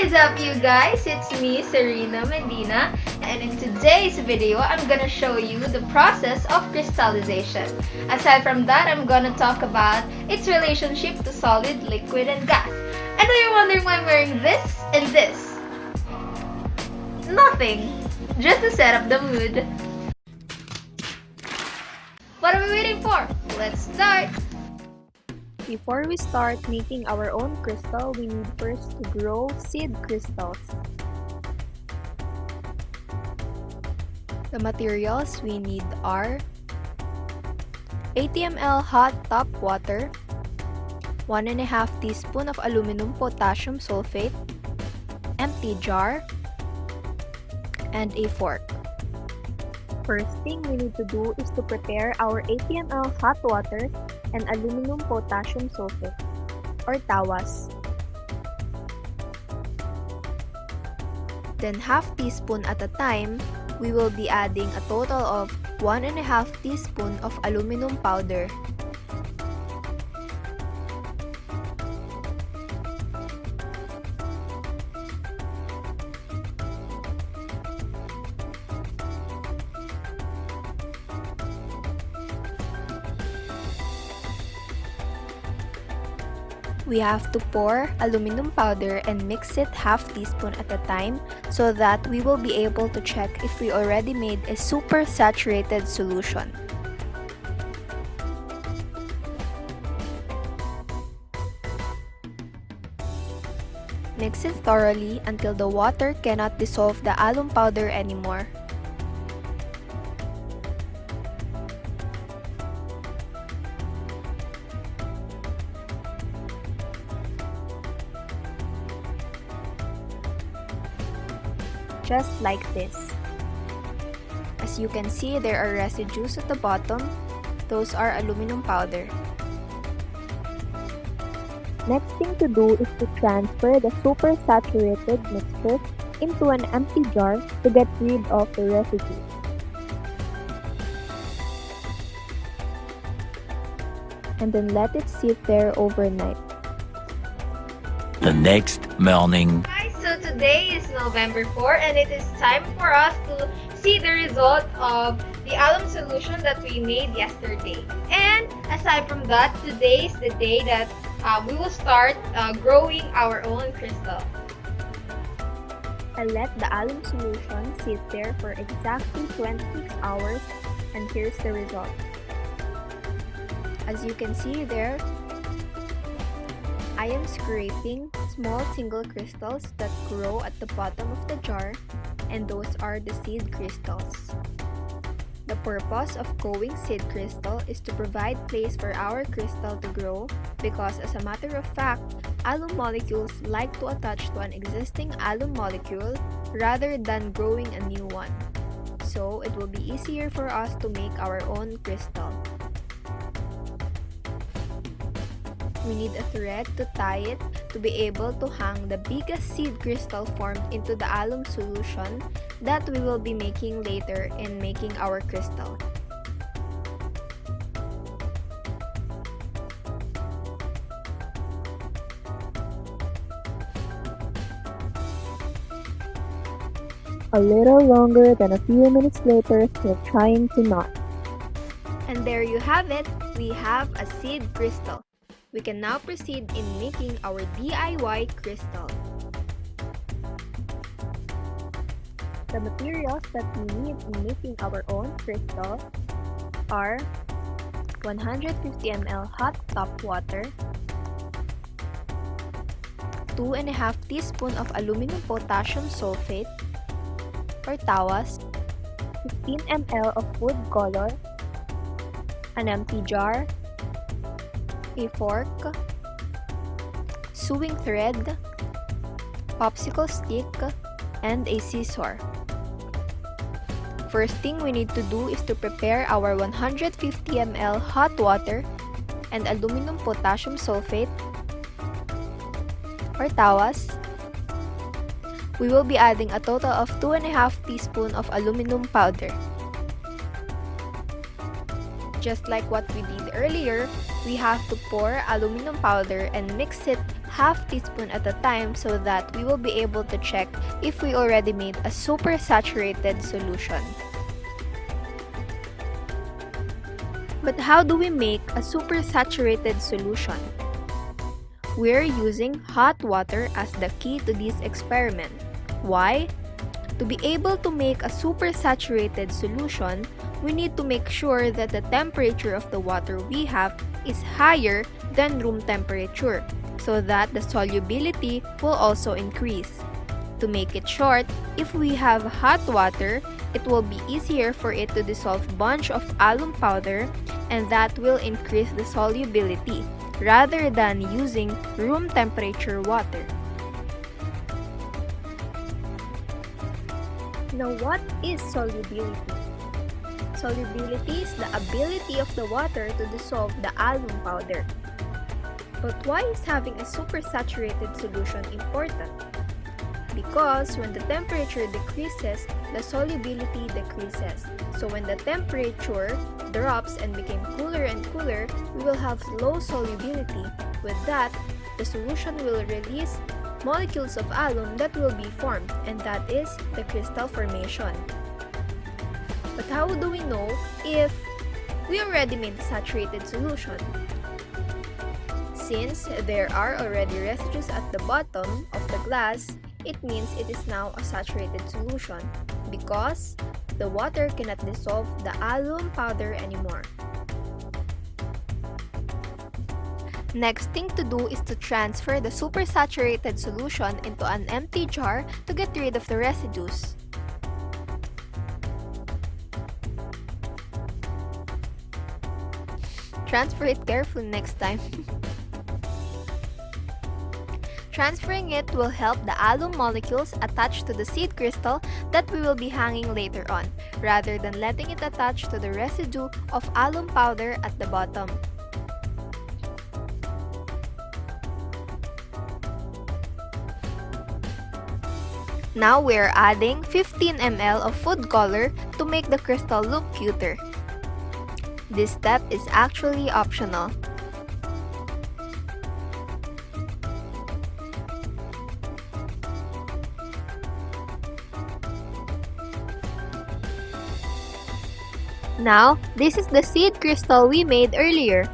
is up, you guys? It's me, Cerina Medina, and in today's video, I'm gonna show you the process of crystallization. Aside from that, I'm gonna talk about its relationship to solid, liquid, and gas. And are you wondering why I'm wearing this and this? Nothing, just to set up the mood. What are we waiting for? Let's start! Before we start making our own crystal, we need first to grow seed crystals. The materials we need are 80 ml hot tap water, 1.5 teaspoon of aluminum potassium sulfate, empty jar, and a fork. First thing we need to do is to prepare our 80 ml hot water and aluminum potassium sulfate, or tawas. Then half teaspoon at a time, we will be adding a total of 1.5 teaspoon of aluminum powder. We have to pour aluminum powder and mix it half teaspoon at a time so that we will be able to check if we already made a super saturated solution. Mix it thoroughly until the water cannot dissolve the alum powder anymore. Just like this. As you can see, there are residues at the bottom. Those are aluminum powder. Next thing to do is to transfer the super saturated mixture into an empty jar to get rid of the residues. And then let it sit there overnight. The next morning. So today is November 4 and it is time for us to see the result of the alum solution that we made yesterday. And aside from that, today is the day that we will start growing our own crystal. I let the alum solution sit there for exactly 26 hours and here's the result. As you can see there, I am scraping small single crystals that grow at the bottom of the jar, and those are the seed crystals. The purpose of growing seed crystal is to provide place for our crystal to grow because, as a matter of fact, alum molecules like to attach to an existing alum molecule rather than growing a new one. So it will be easier for us to make our own crystal. We need a thread to tie it to be able to hang the biggest seed crystal formed into the alum solution that we will be making later in making our crystal. A little longer than a few minutes later, still trying to knot. And there you have it, we have a seed crystal. We can now proceed in making our DIY crystal. The materials that we need in making our own crystal are 150 ml hot tap water, 2.5 teaspoon of aluminum potassium sulfate or tawas, 15 ml of food color, an empty jar, a fork, sewing thread, popsicle stick, and a scissor. First thing we need to do is to prepare our 150 ml hot water and aluminum potassium sulfate or tawas. We will be adding a total of 2.5 teaspoon of aluminum powder. Just like what we did earlier, we have to pour aluminum powder and mix it half teaspoon at a time so that we will be able to check if we already made a super saturated solution. But how do we make a super saturated solution? We're using hot water as the key to this experiment. Why? To be able to make a super saturated solution, we need to make sure that the temperature of the water we have is higher than room temperature, so that the solubility will also increase. To make it short, if we have hot water, it will be easier for it to dissolve bunch of alum powder, and that will increase the solubility rather than using room temperature water. Now, what is solubility? Solubility is the ability of the water to dissolve the alum powder. But why is having a supersaturated solution important? Because when the temperature decreases, the solubility decreases. So when the temperature drops and became cooler and cooler, we will have low solubility. With that, the solution will release molecules of alum that will be formed, and that is the crystal formation. But how do we know if we already made the saturated solution? Since there are already residues at the bottom of the glass, it means it is now a saturated solution because the water cannot dissolve the alum powder anymore. Next thing to do is to transfer the supersaturated solution into an empty jar to get rid of the residues. Transfer it carefully next time. Transferring it will help the alum molecules attach to the seed crystal that we will be hanging later on, rather than letting it attach to the residue of alum powder at the bottom. Now we are adding 15 ml of food color to make the crystal look cuter. This step is actually optional. Now, this is the seed crystal we made earlier.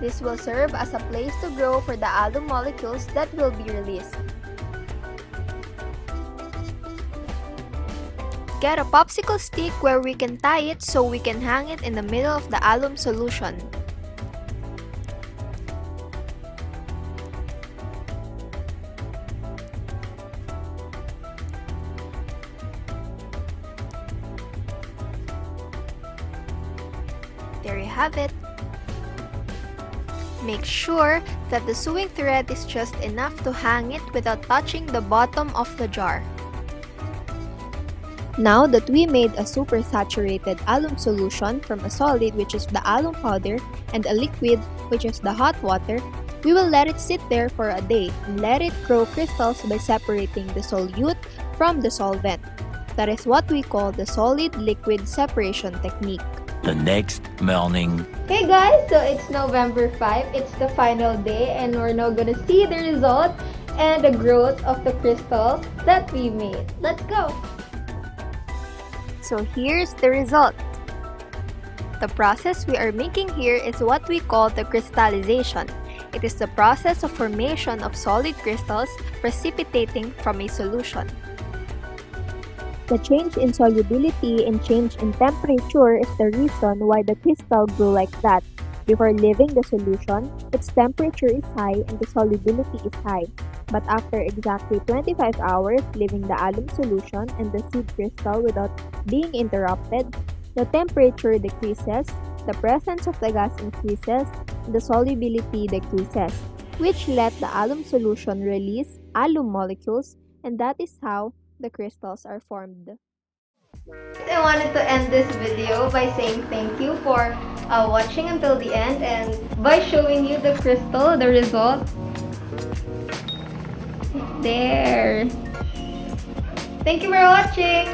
This will serve as a place to grow for the alum molecules that will be released. Get a popsicle stick where we can tie it so we can hang it in the middle of the alum solution. There you have it. Make sure that the sewing thread is just enough to hang it without touching the bottom of the jar. Now that we made a supersaturated alum solution from a solid, which is the alum powder, and a liquid, which is the hot water, we will let it sit there for a day and let it grow crystals by separating the solute from the solvent. That is what we call the solid-liquid separation technique. The next morning. Hey guys, so it's November 5, it's the final day, and we're now gonna see the result and the growth of the crystal that we made. Let's go! So here's the result. The process we are making here is what we call the crystallization. It is the process of formation of solid crystals precipitating from a solution. The change in solubility and change in temperature is the reason why the crystal grew like that. Before leaving the solution, its temperature is high and the solubility is high. But after exactly 25 hours leaving the alum solution and the seed crystal without being interrupted, the temperature decreases, the presence of the gas increases, and the solubility decreases, which let the alum solution release alum molecules, and that is how the crystals are formed. I wanted to end this video by saying thank you for watching until the end and by showing you the crystal, the result. There. Thank you for watching.